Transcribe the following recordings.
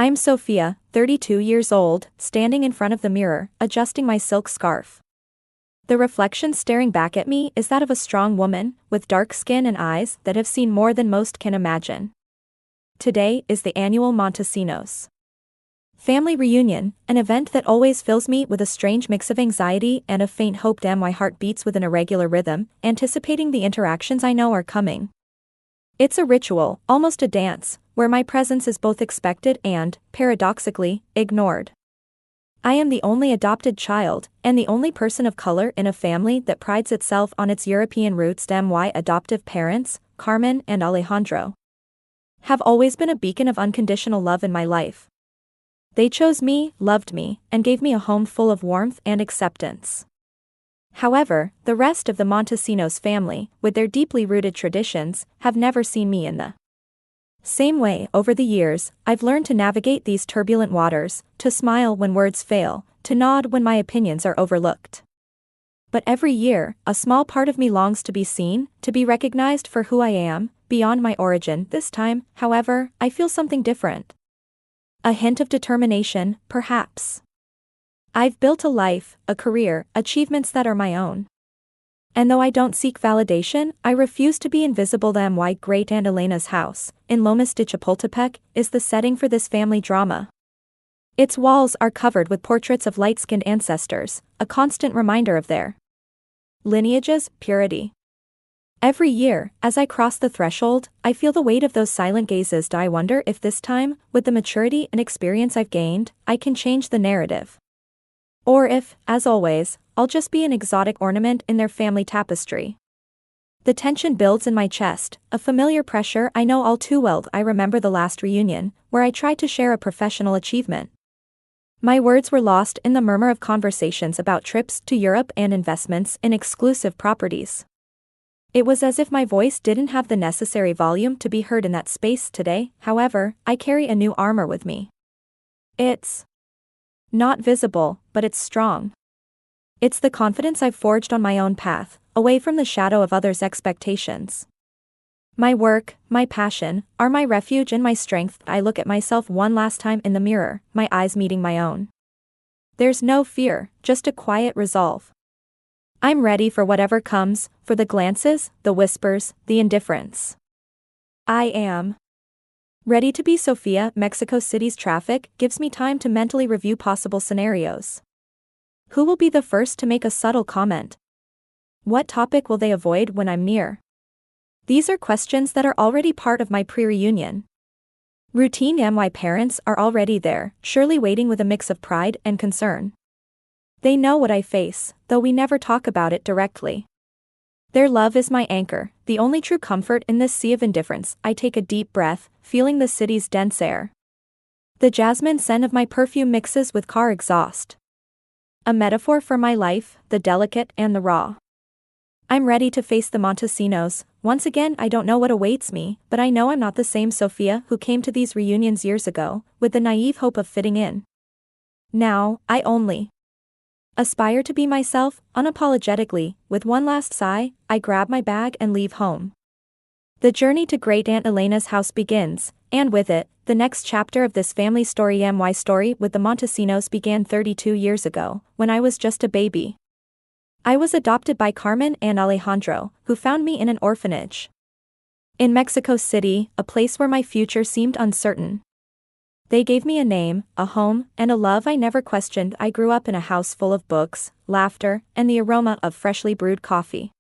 I'm Sofía, 32 years old, standing in front of the mirror, adjusting my silk scarf. The reflection staring back at me is that of a strong woman, with dark skin and eyes that have seen more than most can imagine. Today is the annual Montesinos family reunion, an event that always fills me with a strange mix of anxiety and a faint hope. Damn, my heart beats with an irregular rhythm, anticipating the interactions I know are coming. It's a ritual, almost a dance, where my presence is both expected and, paradoxically, ignored. I am the only adopted child, and the only person of color in a family that prides itself on its European roots. My adoptive parents, Carmen and Alejandro, have always been a beacon of unconditional love in my life. They chose me, loved me, and gave me a home full of warmth and acceptance. However, the rest of the Montesinos family, with their deeply rooted traditions, have never seen me in the same way. Over the years, I've learned to navigate these turbulent waters, to smile when words fail, to nod when my opinions are overlooked. But every year, a small part of me longs to be seen, to be recognized for who I am, beyond my origin. This time, however, I feel something different. A hint of determination, perhaps. I've built a life, a career, achievements that are my own. And though I don't seek validation, I refuse to be invisible. My great Aunt Elena's house, in Lomas de Chapultepec, is the setting for this family drama. Its walls are covered with portraits of light-skinned ancestors, a constant reminder of their lineage's purity. Every year, as I cross the threshold, I feel the weight of those silent gazes. I wonder if this time, with the maturity and experience I've gained, I can change the narrative. Or if, as always, I'll just be an exotic ornament in their family tapestry. The tension builds in my chest, a familiar pressure I know all too well. I remember the last reunion, where I tried to share a professional achievement. My words were lost in the murmur of conversations about trips to Europe and investments in exclusive properties. It was as if my voice didn't have the necessary volume to be heard in that space. Today, however, I carry a new armor with me. It's not visible, but it's strong. It's the confidence I've forged on my own path, away from the shadow of others' expectations. My work, my passion, are my refuge and my strength. I look at myself one last time in the mirror, my eyes meeting my own. There's no fear, just a quiet resolve. I'm ready for whatever comes, for the glances, the whispers, the indifference. I am ready to be Sofía. Mexico City's traffic gives me time to mentally review possible scenarios. Who will be the first to make a subtle comment? What topic will they avoid when I'm near? These are questions that are already part of my pre-reunion routine. My parents are already there, surely waiting with a mix of pride and concern. They know what I face, though we never talk about it directly. Their love is my anchor, the only true comfort in this sea of indifference. I take a deep breath, feeling the city's dense air. The jasmine scent of my perfume mixes with car exhaust. A metaphor for my life, the delicate and the raw. I'm ready to face the Montesinos. Once again, I don't know what awaits me, but I know I'm not the same Sofía who came to these reunions years ago, with the naive hope of fitting in. Now, I only aspire to be myself, unapologetically. With one last sigh, I grab my bag and leave home. The journey to Great Aunt Elena's house begins, and with it, the next chapter of this family story. My story with the Montesinos began 32 years ago, when I was just a baby. I was adopted by Carmen and Alejandro, who found me in an orphanage in Mexico City, a place where my future seemed uncertain. They gave me a name, a home, and a love I never questioned. I grew up in a house full of books, laughter, and the aroma of freshly brewed coffee.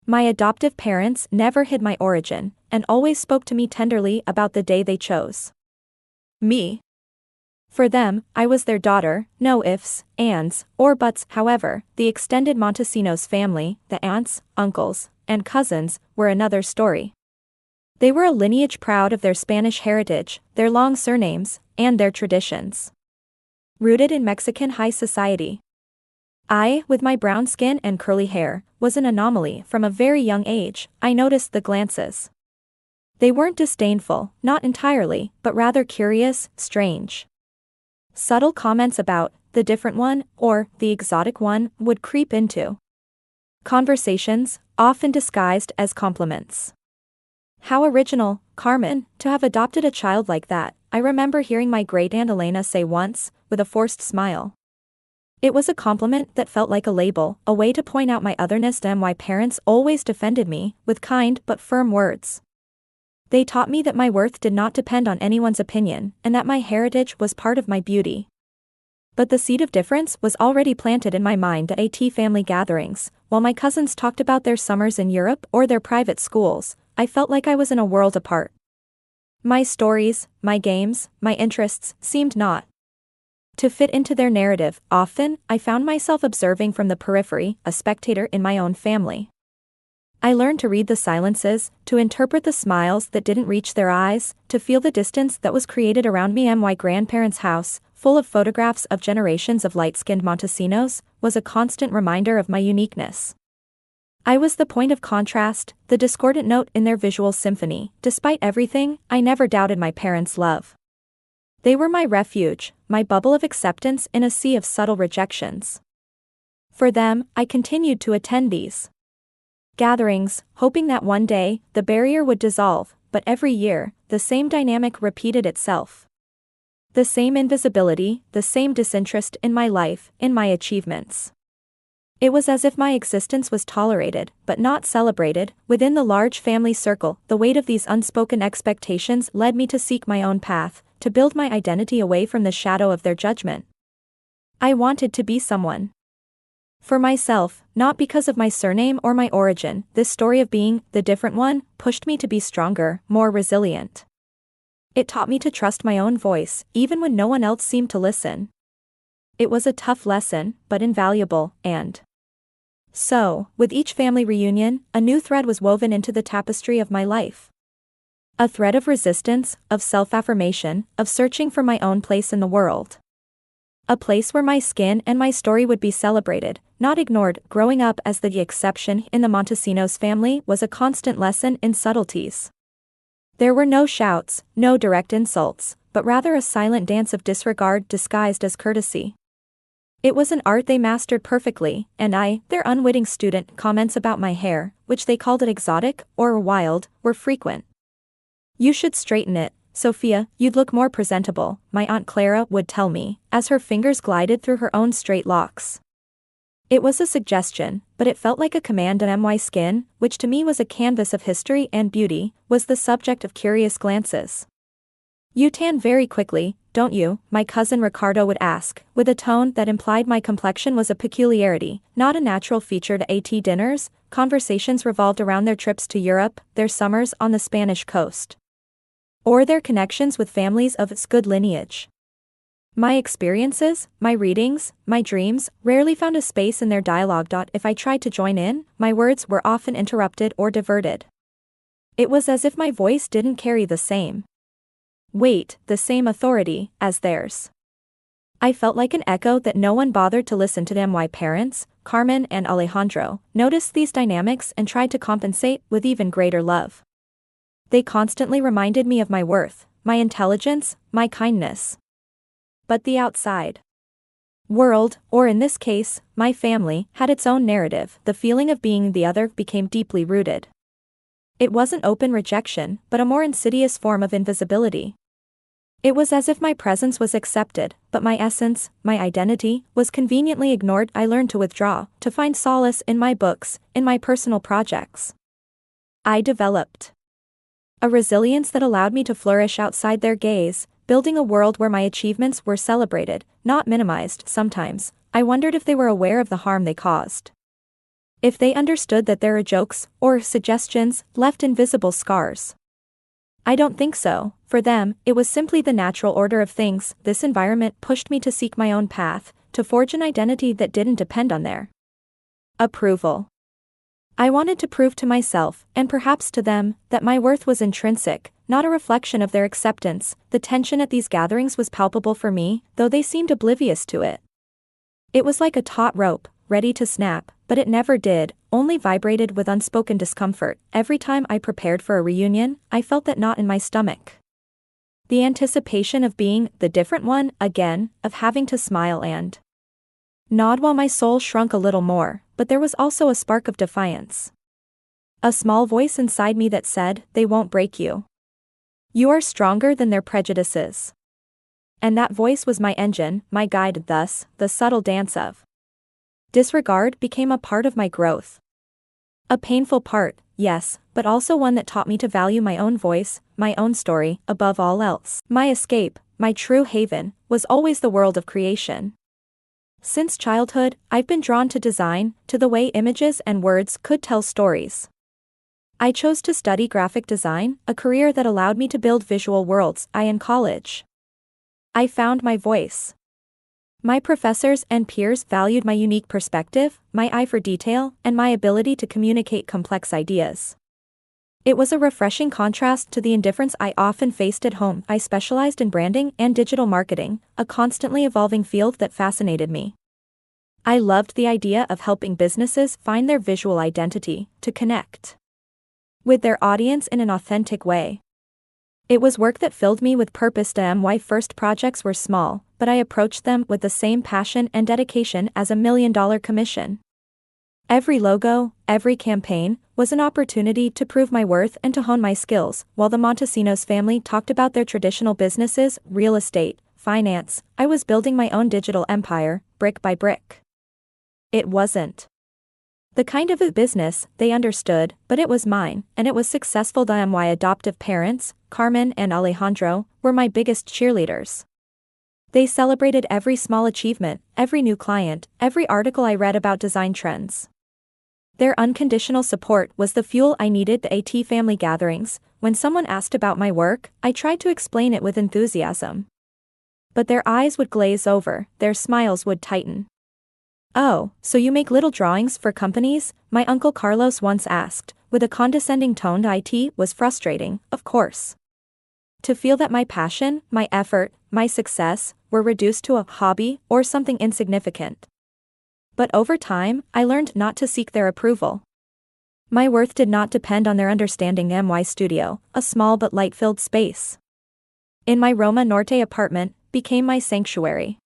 My adoptive parents never hid my origin, and always spoke to me tenderly about the day they chose me. For them, I was their daughter, no ifs, ands, or buts. However, the extended Montesinos family, the aunts, uncles, and cousins, were another story. They were a lineage proud of their Spanish heritage, their long surnames, and their traditions. Rooted in Mexican high society. I, with my brown skin and curly hair, was an anomaly. From a very young age. I noticed the glances. They weren't disdainful, not entirely, but rather curious, strange. Subtle comments about the different one, or the exotic one, would creep into conversations, often disguised as compliments. How original, Carmen, to have adopted a child like that. I remember hearing my great-aunt Elena say once, with a forced smile. It was a compliment that felt like a label, a way to point out my otherness and my parents always defended me, with kind but firm words. They taught me that my worth did not depend on anyone's opinion, and that my heritage was part of my beauty. But the seed of difference was already planted in my mind at family gatherings. While my cousins talked about their summers in Europe or their private schools, I felt like I was in a world apart. My stories, my games, my interests seemed not to fit into their narrative. Often, I found myself observing from the periphery, a spectator in my own family. I learned to read the silences, to interpret the smiles that didn't reach their eyes, to feel the distance that was created around me. My grandparents' house, full of photographs of generations of light-skinned Montesinos, was a constant reminder of my uniqueness. I was the point of contrast, the discordant note in their visual symphony. Despite everything, I never doubted my parents' love. They were my refuge, my bubble of acceptance in a sea of subtle rejections. For them, I continued to attend these gatherings, hoping that one day, the barrier would dissolve, but every year, the same dynamic repeated itself. The same invisibility, the same disinterest in my life, in my achievements. It was as if my existence was tolerated, but not celebrated, within the large family circle. The weight of these unspoken expectations led me to seek my own path, to build my identity away from the shadow of their judgment. I wanted to be someone for myself, not because of my surname or my origin. This story of being the different one pushed me to be stronger, more resilient. It taught me to trust my own voice, even when no one else seemed to listen. It was a tough lesson, but invaluable, and so, with each family reunion, a new thread was woven into the tapestry of my life. A thread of resistance, of self-affirmation, of searching for my own place in the world. A place where my skin and my story would be celebrated, not ignored. Growing up as the exception in the Montesinos family was a constant lesson in subtleties. There were no shouts, no direct insults, but rather a silent dance of disregard disguised as courtesy. It was an art they mastered perfectly, and their unwitting student, comments about my hair, which they called it exotic or wild, were frequent. "You should straighten it, Sofía, you'd look more presentable," my Aunt Clara would tell me, as her fingers glided through her own straight locks. It was a suggestion, but it felt like a command. And my skin, which to me was a canvas of history and beauty, was the subject of curious glances. "You tan very quickly, don't you?" my cousin Ricardo would ask, with a tone that implied my complexion was a peculiarity, not a natural feature. At dinners, conversations revolved around their trips to Europe, their summers on the Spanish coast, or their connections with families of good lineage. My experiences, my readings, my dreams, rarely found a space in their dialogue. If I tried to join in, my words were often interrupted or diverted. It was as if my voice didn't carry the same weight, the same authority, as theirs. I felt like an echo that no one bothered to listen to. My parents, Carmen and Alejandro, noticed these dynamics and tried to compensate with even greater love. They constantly reminded me of my worth, my intelligence, my kindness. But the outside world, or in this case, my family, had its own narrative. The feeling of being the other became deeply rooted. It wasn't open rejection, but a more insidious form of invisibility. It was as if my presence was accepted, but my essence, my identity, was conveniently ignored. I learned to withdraw, to find solace in my books, in my personal projects. I developed a resilience that allowed me to flourish outside their gaze, building a world where my achievements were celebrated, not minimized. Sometimes, I wondered if they were aware of the harm they caused. If they understood that their jokes, or suggestions, left invisible scars. I don't think so. For them, it was simply the natural order of things. This environment pushed me to seek my own path, to forge an identity that didn't depend on their approval. I wanted to prove to myself, and perhaps to them, that my worth was intrinsic, not a reflection of their acceptance. The tension at these gatherings was palpable for me, though they seemed oblivious to it. It was like a taut rope, ready to snap, but it never did, only vibrated with unspoken discomfort. Every time I prepared for a reunion, I felt that knot in my stomach. The anticipation of being the different one again, of having to smile and nod while my soul shrunk a little more, but there was also a spark of defiance. A small voice inside me that said, "They won't break you." You are stronger than their prejudices. And that voice was my engine, my guide. Thus, the subtle dance of disregard became a part of my growth. A painful part, yes, but also one that taught me to value my own voice, my own story, above all else. My escape, my true haven, was always the world of creation. Since childhood, I've been drawn to design, to the way images and words could tell stories. I chose to study graphic design, a career that allowed me to build visual worlds. In college, I found my voice. My professors and peers valued my unique perspective, my eye for detail, and my ability to communicate complex ideas. It was a refreshing contrast to the indifference I often faced at home. I specialized in branding and digital marketing, a constantly evolving field that fascinated me. I loved the idea of helping businesses find their visual identity, to connect with their audience in an authentic way. It was work that filled me with purpose. My first projects were small, but I approached them with the same passion and dedication as $1 million commission. Every logo, every campaign, was an opportunity to prove my worth and to hone my skills. While the Montesinos family talked about their traditional businesses, real estate, finance, I was building my own digital empire, brick by brick. It wasn't the kind of a business they understood, but it was mine, and it was successful. My adoptive parents, Carmen and Alejandro, were my biggest cheerleaders. They celebrated every small achievement, every new client, every article I read about design trends. Their unconditional support was the fuel I needed. At family gatherings, when someone asked about my work, I tried to explain it with enthusiasm. But their eyes would glaze over, their smiles would tighten. "Oh, so you make little drawings for companies?" my Uncle Carlos once asked, with a condescending tone. It was frustrating, of course. To feel that my passion, my effort, my success, were reduced to a hobby or something insignificant. But over time, I learned not to seek their approval. My worth did not depend on their understanding. My studio, a small but light-filled space in my Roma Norte apartment, became my sanctuary.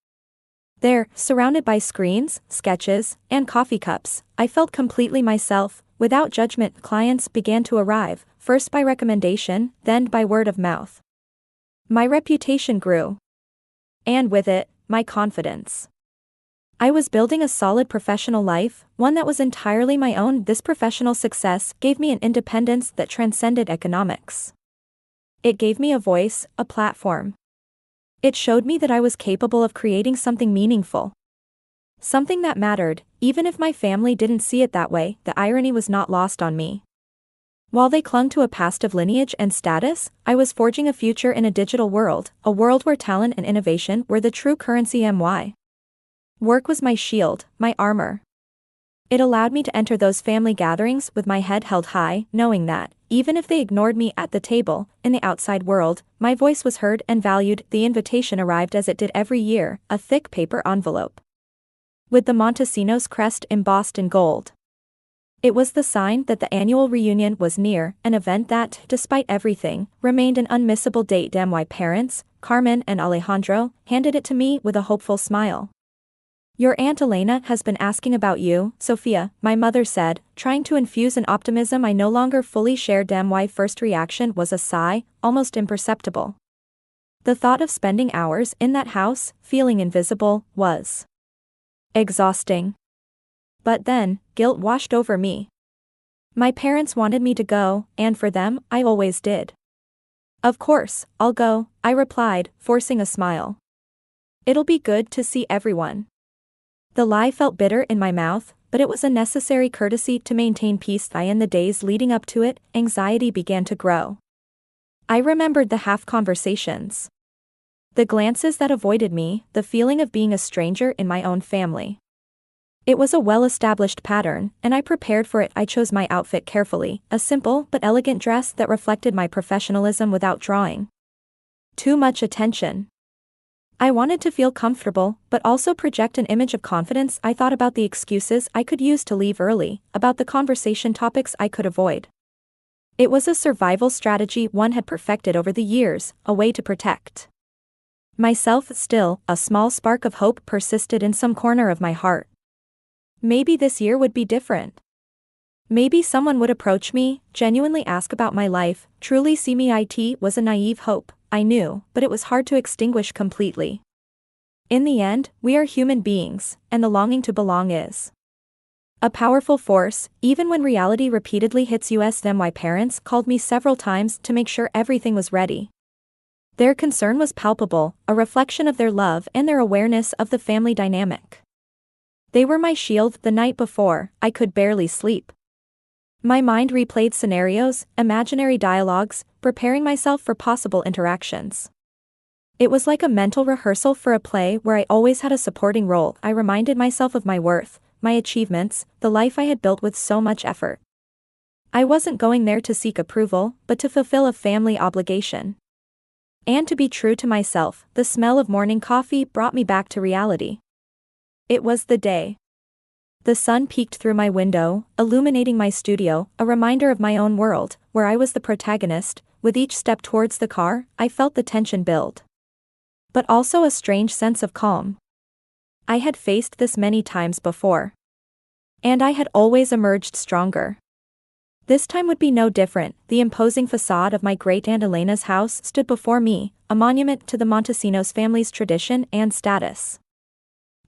There, surrounded by screens, sketches, and coffee cups, I felt completely myself, without judgment. Clients began to arrive, first by recommendation, then by word of mouth. My reputation grew. And with it, my confidence. I was building a solid professional life, one that was entirely my own. This professional success gave me an independence that transcended economics. It gave me a voice, a platform. It showed me that I was capable of creating something meaningful. Something that mattered, even if my family didn't see it that way. The irony was not lost on me. While they clung to a past of lineage and status, I was forging a future in a digital world, a world where talent and innovation were the true currency. Work was my shield, my armor. It allowed me to enter those family gatherings with my head held high, knowing that, even if they ignored me at the table, in the outside world, my voice was heard and valued. The invitation arrived as it did every year, a thick paper envelope with the Montesinos crest embossed in gold. It was the sign that the annual reunion was near, an event that, despite everything, remained an unmissable date. My parents, Carmen and Alejandro, handed it to me with a hopeful smile. "Your Aunt Elena has been asking about you, Sofía," my mother said, trying to infuse an optimism I no longer fully shared. My first reaction was a sigh, almost imperceptible. The thought of spending hours in that house, feeling invisible, was exhausting. But then, guilt washed over me. My parents wanted me to go, and for them, I always did. "Of course, I'll go," I replied, forcing a smile. "It'll be good to see everyone." The lie felt bitter in my mouth, but it was a necessary courtesy to maintain peace. In the days leading up to it, anxiety began to grow. I remembered the half-conversations, the glances that avoided me, the feeling of being a stranger in my own family. It was a well-established pattern, and I prepared for it. I chose my outfit carefully, a simple but elegant dress that reflected my professionalism without drawing too much attention. I wanted to feel comfortable, but also project an image of confidence. I thought about the excuses I could use to leave early, about the conversation topics I could avoid. It was a survival strategy one had perfected over the years, a way to protect myself. Still, a small spark of hope persisted in some corner of my heart. Maybe this year would be different. Maybe someone would approach me, genuinely ask about my life, truly see me. It was a naive hope, I knew, but it was hard to extinguish completely. In the end, we are human beings, and the longing to belong is a powerful force, even when reality repeatedly hits us. My parents called me several times to make sure everything was ready. Their concern was palpable, a reflection of their love and their awareness of the family dynamic. They were my shield. The night before, I could barely sleep. My mind replayed scenarios, imaginary dialogues, preparing myself for possible interactions. It was like a mental rehearsal for a play where I always had a supporting role. I reminded myself of my worth, my achievements, the life I had built with so much effort. I wasn't going there to seek approval, but to fulfill a family obligation. And to be true to myself. The smell of morning coffee brought me back to reality. It was the day. The sun peeked through my window, illuminating my studio, a reminder of my own world, where I was the protagonist. With each step towards the car, I felt the tension build. But also a strange sense of calm. I had faced this many times before. And I had always emerged stronger. This time would be no different. The imposing facade of my great-aunt Elena's house stood before me, a monument to the Montesinos family's tradition and status.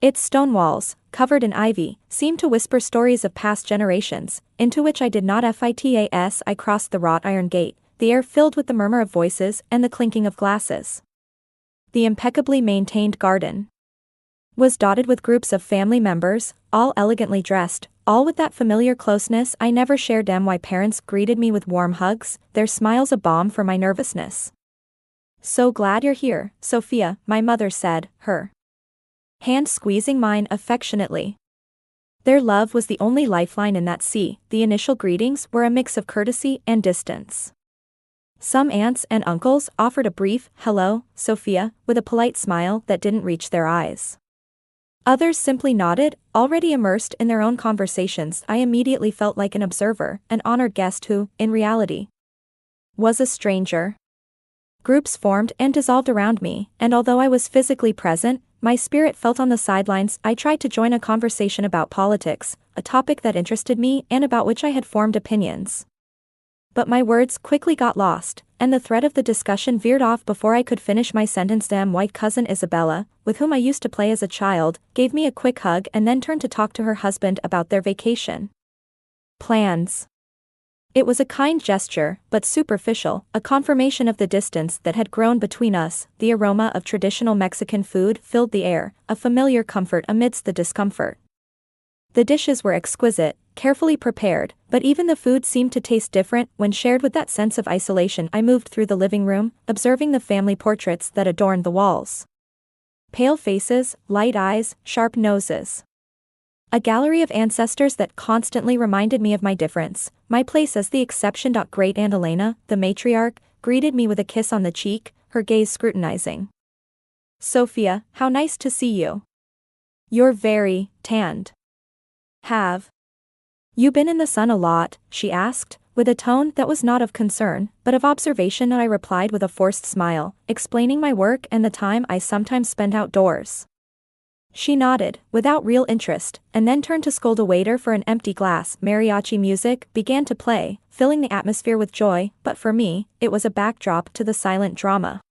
Its stone walls, covered in ivy, seemed to whisper stories of past generations, into which I did not fit. As I crossed the wrought iron gate, the air filled with the murmur of voices and the clinking of glasses. The impeccably maintained garden was dotted with groups of family members, all elegantly dressed, all with that familiar closeness I never shared. My parents greeted me with warm hugs, their smiles a balm for my nervousness. "So glad you're here, Sofía," my mother said, her hand squeezing mine affectionately. Their love was the only lifeline in that sea. The initial greetings were a mix of courtesy and distance. Some aunts and uncles offered a brief, "Hello, Sofía," with a polite smile that didn't reach their eyes. Others simply nodded, already immersed in their own conversations. I immediately felt like an observer, an honored guest who, in reality, was a stranger. Groups formed and dissolved around me, and although I was physically present, my spirit felt on the sidelines. I tried to join a conversation about politics, a topic that interested me and about which I had formed opinions. But my words quickly got lost, and the thread of the discussion veered off before I could finish my sentence. White cousin Isabella, with whom I used to play as a child, gave me a quick hug and then turned to talk to her husband about their vacation plans. It was a kind gesture, but superficial, a confirmation of the distance that had grown between us. The aroma of traditional Mexican food filled the air, a familiar comfort amidst the discomfort. The dishes were exquisite, carefully prepared, but even the food seemed to taste different when shared. With that sense of isolation, I moved through the living room, observing the family portraits that adorned the walls. Pale faces, light eyes, sharp noses. A gallery of ancestors that constantly reminded me of my difference, my place as the exception. Great-aunt Elena, the matriarch, greeted me with a kiss on the cheek, her gaze scrutinizing. "Sofía, how nice to see you. You're very tanned. Have you been in the sun a lot?" she asked, with a tone that was not of concern, but of observation. I replied with a forced smile, explaining my work and the time I sometimes spend outdoors. She nodded, without real interest, and then turned to scold a waiter for an empty glass. Mariachi music began to play, filling the atmosphere with joy, but for me, it was a backdrop to the silent drama.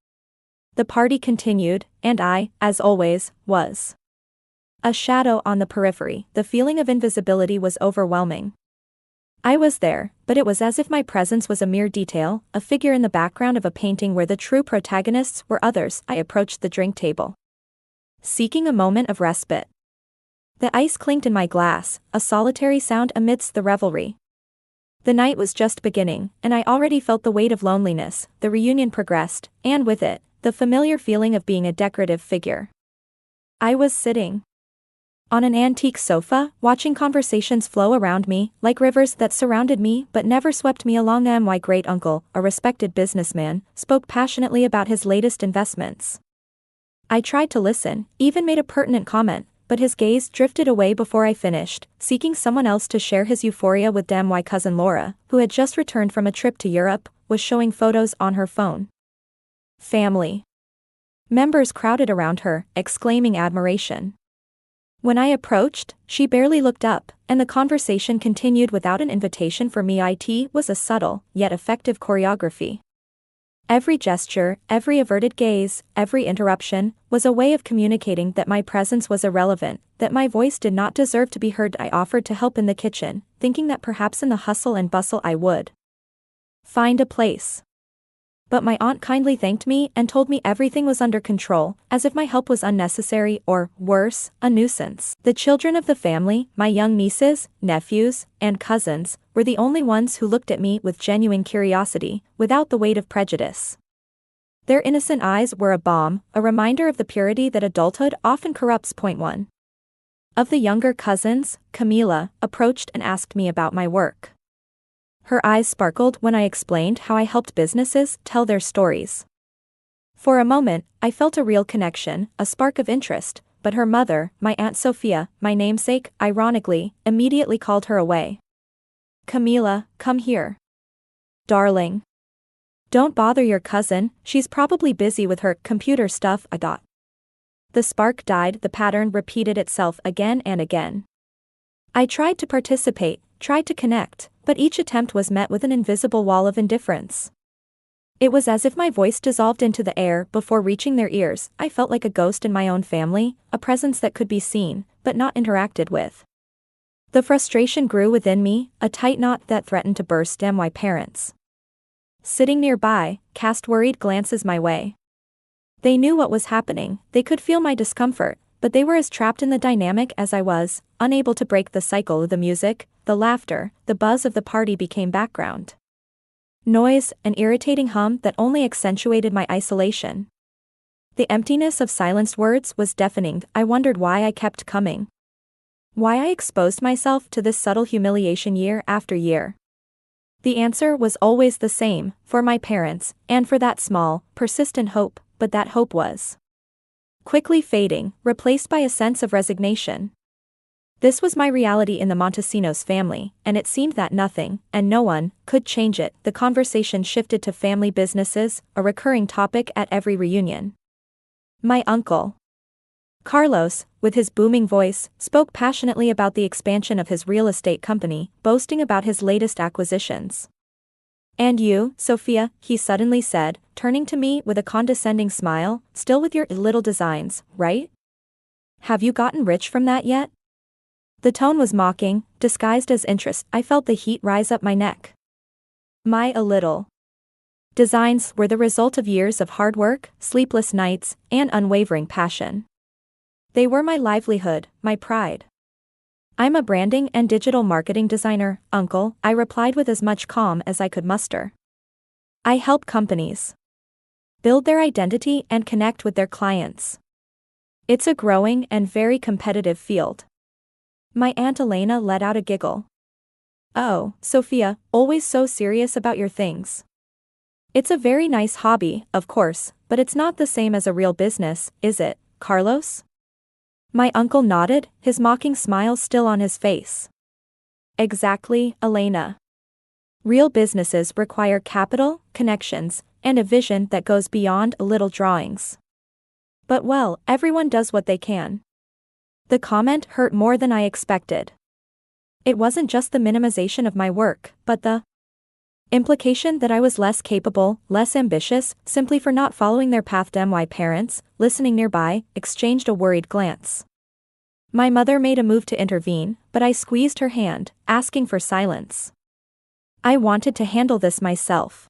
The party continued, and I, as always, was a shadow on the periphery. The feeling of invisibility was overwhelming. I was there, but it was as if my presence was a mere detail, a figure in the background of a painting where the true protagonists were others. I approached the drink table, seeking a moment of respite. The ice clinked in my glass, a solitary sound amidst the revelry. The night was just beginning, and I already felt the weight of loneliness. The reunion progressed, and with it, the familiar feeling of being a decorative figure. I was sitting on an antique sofa, watching conversations flow around me, like rivers that surrounded me but never swept me along. My great-uncle, a respected businessman, spoke passionately about his latest investments. I tried to listen, even made a pertinent comment, but his gaze drifted away before I finished, seeking someone else to share his euphoria with. My cousin Laura, who had just returned from a trip to Europe, was showing photos on her phone. Family members crowded around her, exclaiming admiration. When I approached, she barely looked up, and the conversation continued without an invitation for me. It was a subtle, yet effective choreography. Every gesture, every averted gaze, every interruption, was a way of communicating that my presence was irrelevant, that my voice did not deserve to be heard. I offered to help in the kitchen, thinking that perhaps in the hustle and bustle I would find a place. But my aunt kindly thanked me and told me everything was under control, as if my help was unnecessary or, worse, a nuisance. The children of the family, my young nieces, nephews, and cousins, were the only ones who looked at me with genuine curiosity, without the weight of prejudice. Their innocent eyes were a balm, a reminder of the purity that adulthood often corrupts. One of the younger cousins, Camila, approached and asked me about my work. Her eyes sparkled when I explained how I helped businesses tell their stories. For a moment, I felt a real connection, a spark of interest, but her mother, my Aunt Sofía, my namesake, ironically, immediately called her away. "Camila, come here. Darling. Don't bother your cousin, she's probably busy with her computer stuff," I thought. The spark died. The pattern repeated itself again and again. I tried to participate, tried to connect, but each attempt was met with an invisible wall of indifference. It was as if my voice dissolved into the air before reaching their ears. I felt like a ghost in my own family, a presence that could be seen, but not interacted with. The frustration grew within me, a tight knot that threatened to burst. My parents, sitting nearby, cast worried glances my way. They knew what was happening, they could feel my discomfort, but they were as trapped in the dynamic as I was, unable to break the cycle. The music, the laughter, the buzz of the party became background noise, an irritating hum that only accentuated my isolation. The emptiness of silenced words was deafening. I wondered why I kept coming. Why I exposed myself to this subtle humiliation year after year. The answer was always the same, for my parents, and for that small, persistent hope, but that hope was quickly fading, replaced by a sense of resignation. This was my reality in the Montesinos family, and it seemed that nothing, and no one, could change it. The conversation shifted to family businesses, a recurring topic at every reunion. My uncle, Carlos, with his booming voice, spoke passionately about the expansion of his real estate company, boasting about his latest acquisitions. "And you, Sofía," he suddenly said, turning to me with a condescending smile, "still with your little designs, right? Have you gotten rich from that yet?" The tone was mocking, disguised as interest. I felt the heat rise up my neck. My little designs were the result of years of hard work, sleepless nights, and unwavering passion. They were my livelihood, my pride. "I'm a branding and digital marketing designer, Uncle," I replied with as much calm as I could muster. "I help companies build their identity and connect with their clients. It's a growing and very competitive field." My Aunt Elena let out a giggle. "Oh, Sofía, always so serious about your things. It's a very nice hobby, of course, but it's not the same as a real business, is it, Carlos?" My uncle nodded, his mocking smile still on his face. "Exactly, Elena. Real businesses require capital, connections, and a vision that goes beyond little drawings. But well, everyone does what they can." The comment hurt more than I expected. It wasn't just the minimization of my work, but the implication that I was less capable, less ambitious, simply for not following their path. My parents, listening nearby, exchanged a worried glance. My mother made a move to intervene, but I squeezed her hand, asking for silence. "I wanted to handle this myself.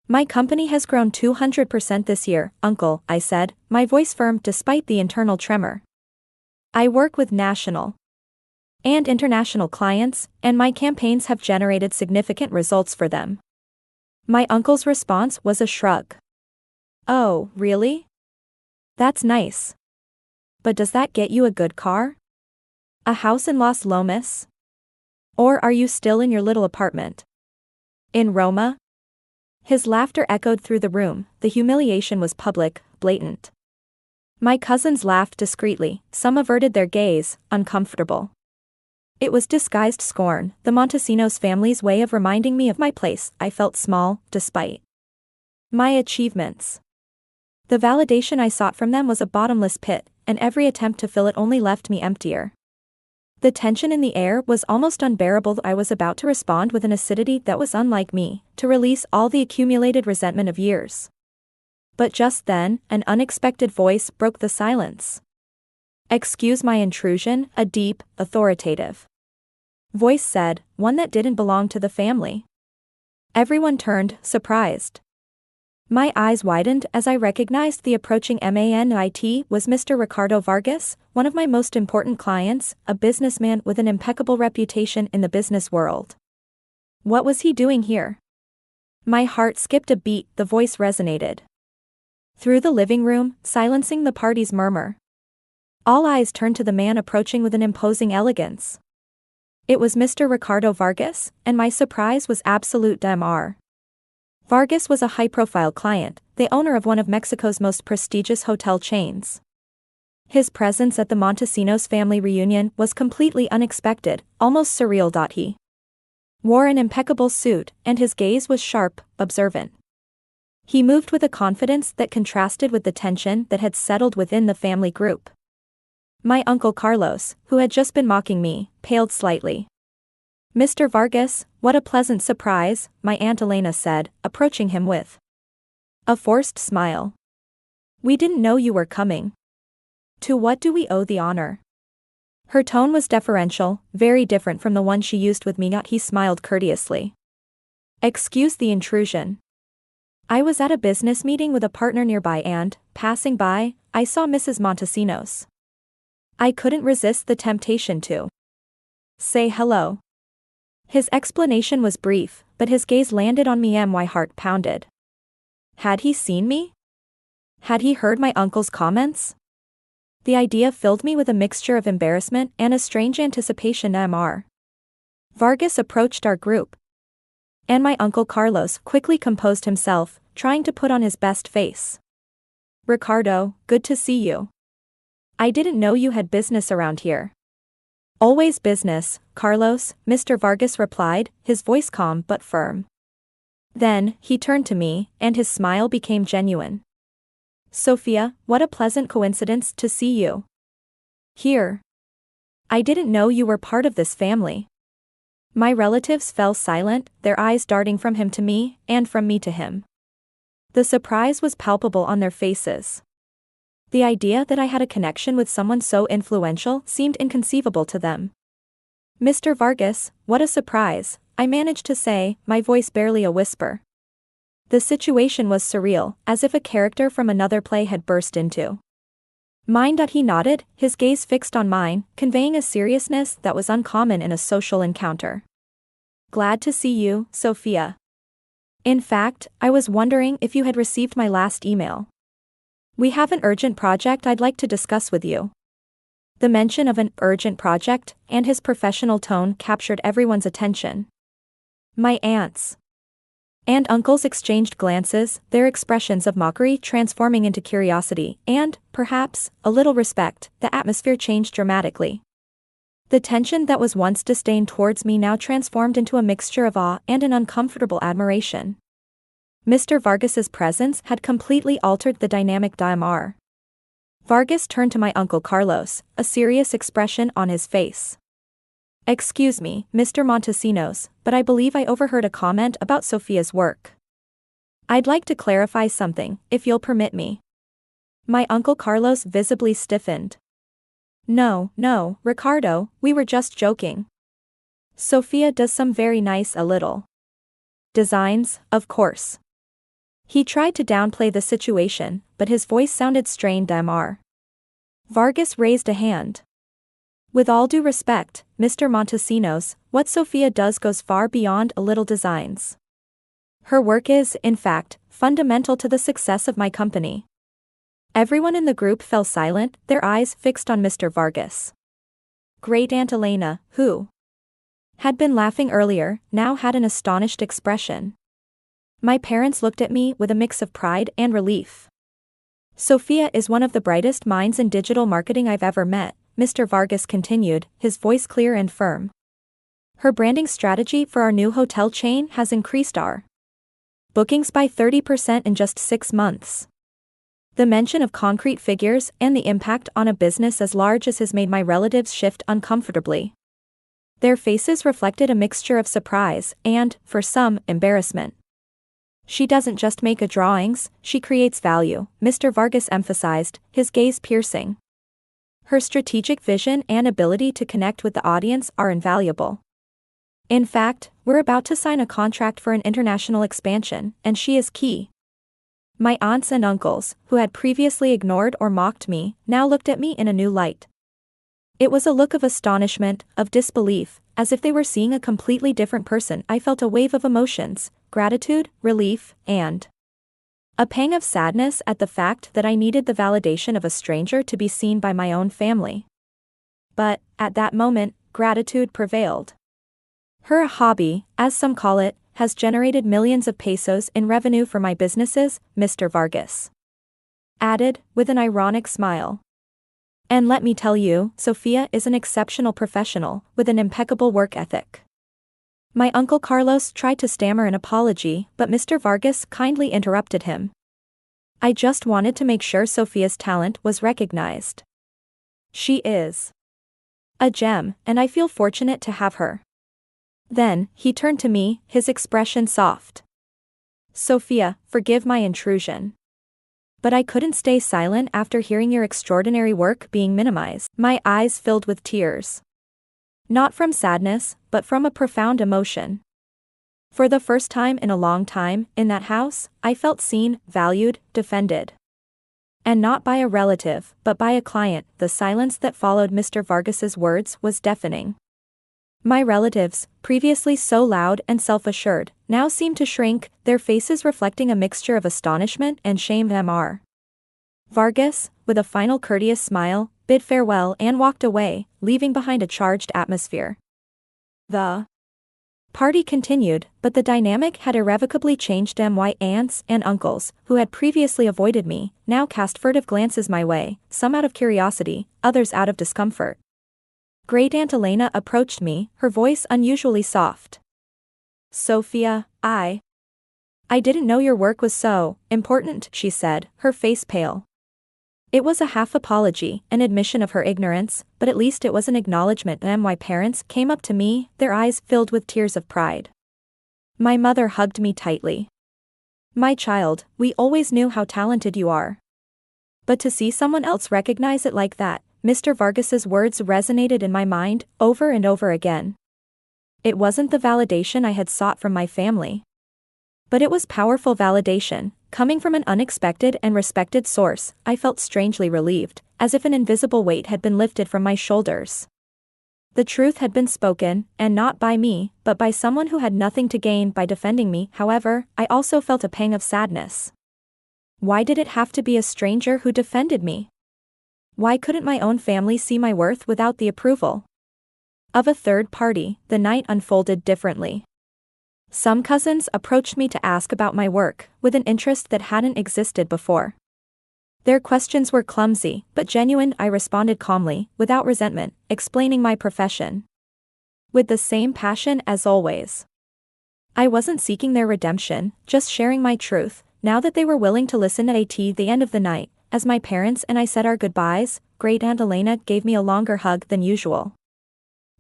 My company has grown 200% this year, Uncle," I said, my voice firm despite the internal tremor. "I work with national and international clients, and my campaigns have generated significant results for them." My uncle's response was a shrug. "Oh, really? That's nice. But does that get you a good car? A house in Las Lomas? Or are you still in your little apartment in Roma?" His laughter echoed through the room. The humiliation was public, blatant. My cousins laughed discreetly, some averted their gaze, uncomfortable. It was disguised scorn, the Montesinos family's way of reminding me of my place. I felt small, despite my achievements. The validation I sought from them was a bottomless pit, and every attempt to fill it only left me emptier. The tension in the air was almost unbearable. I was about to respond with an acidity that was unlike me, to release all the accumulated resentment of years. But just then, an unexpected voice broke the silence. "Excuse my intrusion," a deep, authoritative voice said, one that didn't belong to the family. Everyone turned, surprised. My eyes widened as I recognized the approaching man. It was Mr. Ricardo Vargas, one of my most important clients, a businessman with an impeccable reputation in the business world. What was he doing here? My heart skipped a beat. The voice resonated through the living room, silencing the party's murmur. All eyes turned to the man approaching with an imposing elegance. It was Mr. Ricardo Vargas, and my surprise was absolute. Vargas was a high-profile client, the owner of one of Mexico's most prestigious hotel chains. His presence at the Montesinos family reunion was completely unexpected, almost surreal. He wore an impeccable suit, and his gaze was sharp, observant. He moved with a confidence that contrasted with the tension that had settled within the family group. My uncle Carlos, who had just been mocking me, paled slightly. "Mr. Vargas, what a pleasant surprise," my Aunt Elena said, approaching him with a forced smile. "We didn't know you were coming. To what do we owe the honor?" Her tone was deferential, very different from the one she used with me. He smiled courteously. "Excuse the intrusion. I was at a business meeting with a partner nearby and, passing by, I saw Mrs. Montesinos. I couldn't resist the temptation to say hello." His explanation was brief, but his gaze landed on me. My heart pounded. Had he seen me? Had he heard my uncle's comments? The idea filled me with a mixture of embarrassment and a strange anticipation. Vargas approached our group, and my uncle Carlos quickly composed himself, trying to put on his best face. "Ricardo, good to see you. I didn't know you had business around here." "Always business, Carlos," Mr. Vargas replied, his voice calm but firm. Then, he turned to me, and his smile became genuine. "Sofía, what a pleasant coincidence to see you here. I didn't know you were part of this family." My relatives fell silent, their eyes darting from him to me, and from me to him. The surprise was palpable on their faces. The idea that I had a connection with someone so influential seemed inconceivable to them. "Mr. Vargas, what a surprise," I managed to say, my voice barely a whisper. The situation was surreal, as if a character from another play had burst into mine. He nodded, his gaze fixed on mine, conveying a seriousness that was uncommon in a social encounter. "Glad to see you, Sofía. In fact, I was wondering if you had received my last email. We have an urgent project I'd like to discuss with you." The mention of an urgent project and his professional tone captured everyone's attention. My aunts and uncles exchanged glances, their expressions of mockery transforming into curiosity and, perhaps, a little respect. The atmosphere changed dramatically. The tension that was once disdain towards me now transformed into a mixture of awe and an uncomfortable admiration. Mr. Vargas's presence had completely altered the dynamic. Vargas turned to my uncle Carlos, a serious expression on his face. "Excuse me, Mr. Montesinos, but I believe I overheard a comment about Sofía's work. I'd like to clarify something, if you'll permit me." My uncle Carlos visibly stiffened. No, Ricardo, we were just joking. Sofía does some very nice little designs, of course." He tried to downplay the situation, but his voice sounded strained. Vargas raised a hand. "With all due respect, Mr. Montesinos, what Sofía does goes far beyond little designs. Her work is, in fact, fundamental to the success of my company." Everyone in the group fell silent, their eyes fixed on Mr. Vargas. Great Aunt Elena, who had been laughing earlier, now had an astonished expression. My parents looked at me with a mix of pride and relief. "Sofía is one of the brightest minds in digital marketing I've ever met," Mr. Vargas continued, his voice clear and firm. "Her branding strategy for our new hotel chain has increased our bookings by 30% in just 6 months. The mention of concrete figures and the impact on a business as large as his made my relatives shift uncomfortably. Their faces reflected a mixture of surprise and, for some, embarrassment. "She doesn't just make drawings, she creates value," Mr. Vargas emphasized, his gaze piercing. "Her strategic vision and ability to connect with the audience are invaluable. In fact, we're about to sign a contract for an international expansion, and she is key." My aunts and uncles, who had previously ignored or mocked me, now looked at me in a new light. It was a look of astonishment, of disbelief, as if they were seeing a completely different person. I felt a wave of emotions, gratitude, relief, and a pang of sadness at the fact that I needed the validation of a stranger to be seen by my own family. But, at that moment, gratitude prevailed. "Her hobby, as some call it, has generated millions of pesos in revenue for my businesses," Mr. Vargas added, with an ironic smile. "And let me tell you, Sofía is an exceptional professional, with an impeccable work ethic." My Uncle Carlos tried to stammer an apology, but Mr. Vargas kindly interrupted him. "I just wanted to make sure Sofía's talent was recognized. She is a gem, and I feel fortunate to have her." Then, he turned to me, his expression soft. "Sofía, forgive my intrusion. But I couldn't stay silent after hearing your extraordinary work being minimized." My eyes filled with tears. Not from sadness, but from a profound emotion. For the first time in a long time, in that house, I felt seen, valued, defended. And not by a relative, but by a client. The silence that followed Mr. Vargas's words was deafening. My relatives, previously so loud and self-assured, now seemed to shrink, their faces reflecting a mixture of astonishment and shame. Mr. Vargas, with a final courteous smile, bid farewell and walked away, leaving behind a charged atmosphere. The party continued, but the dynamic had irrevocably changed. My aunts and uncles, who had previously avoided me, now cast furtive glances my way, some out of curiosity, others out of discomfort. Great Aunt Elena approached me, her voice unusually soft. "Sofía, I didn't know your work was so important," she said, her face pale. It was a half apology, an admission of her ignorance, but at least it was an acknowledgement. My parents came up to me, their eyes filled with tears of pride. My mother hugged me tightly. "My child, we always knew how talented you are. But to see someone else recognize it like that," Mr. Vargas's words resonated in my mind, over and over again. It wasn't the validation I had sought from my family. But it was powerful validation, coming from an unexpected and respected source. I felt strangely relieved, as if an invisible weight had been lifted from my shoulders. The truth had been spoken, and not by me, but by someone who had nothing to gain by defending me. However, I also felt a pang of sadness. Why did it have to be a stranger who defended me? Why couldn't my own family see my worth without the approval of a third party? The night unfolded differently. Some cousins approached me to ask about my work, with an interest that hadn't existed before. Their questions were clumsy, but genuine. I responded calmly, without resentment, explaining my profession with the same passion as always. I wasn't seeking their redemption, just sharing my truth. Now that they were willing to listen at the end of the night, as my parents and I said our goodbyes, Great Aunt Elena gave me a longer hug than usual.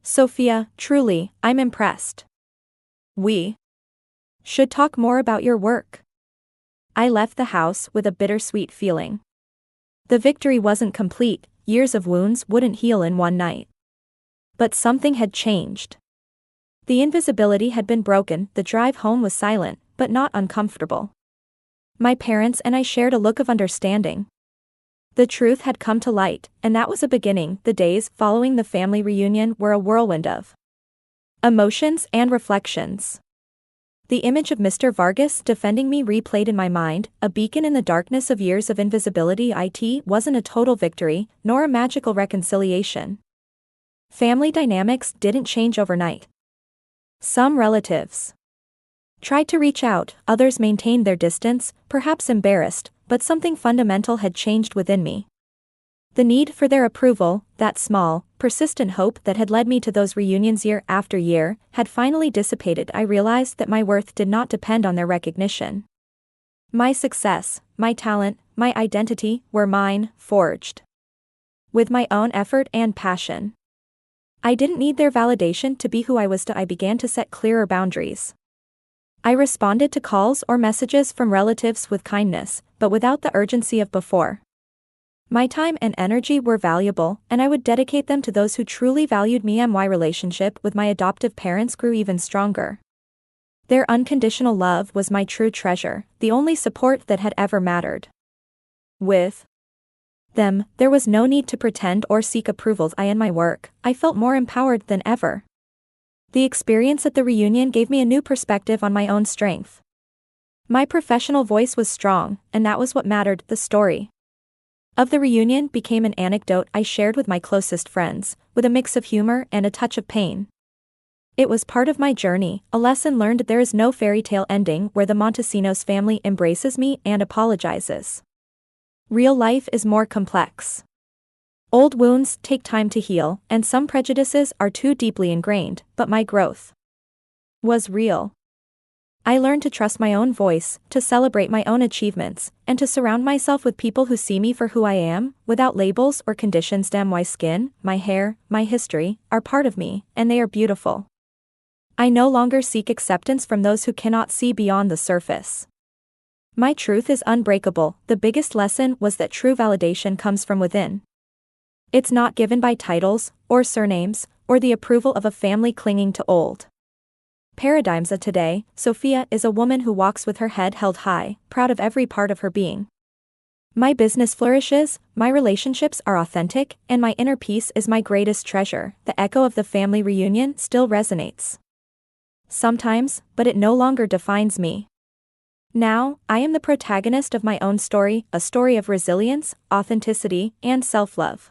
"Sofía, truly, I'm impressed. We should talk more about your work." I left the house with a bittersweet feeling. The victory wasn't complete, years of wounds wouldn't heal in one night. But something had changed. The invisibility had been broken. The drive home was silent, but not uncomfortable. My parents and I shared a look of understanding. The truth had come to light, and that was a beginning. The days following the family reunion were a whirlwind of emotions and reflections. The image of Mr. Vargas defending me replayed in my mind, a beacon in the darkness of years of invisibility. It wasn't a total victory, nor a magical reconciliation. Family dynamics didn't change overnight. Some relatives tried to reach out, others maintained their distance, perhaps embarrassed, but something fundamental had changed within me. The need for their approval, that small, persistent hope that had led me to those reunions year after year, had finally dissipated. I realized that my worth did not depend on their recognition. My success, my talent, my identity, were mine, forged with my own effort and passion. I didn't need their validation to be who I was. I began to set clearer boundaries. I responded to calls or messages from relatives with kindness, but without the urgency of before. My time and energy were valuable, and I would dedicate them to those who truly valued me. My relationship with my adoptive parents grew even stronger. Their unconditional love was my true treasure, the only support that had ever mattered. With them, there was no need to pretend or seek approvals. In my work, I felt more empowered than ever. The experience at the reunion gave me a new perspective on my own strength. My professional voice was strong, and that was what mattered. The story of the reunion became an anecdote I shared with my closest friends, with a mix of humor and a touch of pain. It was part of my journey, a lesson learned. There is no fairy tale ending where the Montesinos family embraces me and apologizes. Real life is more complex. Old wounds take time to heal, and some prejudices are too deeply ingrained, but my growth was real. I learned to trust my own voice, to celebrate my own achievements, and to surround myself with people who see me for who I am, without labels or conditions. My skin, my hair, my history, are part of me, and they are beautiful. I no longer seek acceptance from those who cannot see beyond the surface. My truth is unbreakable. The biggest lesson was that true validation comes from within. It's not given by titles, or surnames, or the approval of a family clinging to old paradigms. Today, Sofía is a woman who walks with her head held high, proud of every part of her being. My business flourishes, my relationships are authentic, and my inner peace is my greatest treasure. The echo of the family reunion still resonates sometimes, but it no longer defines me. Now, I am the protagonist of my own story, a story of resilience, authenticity, and self-love.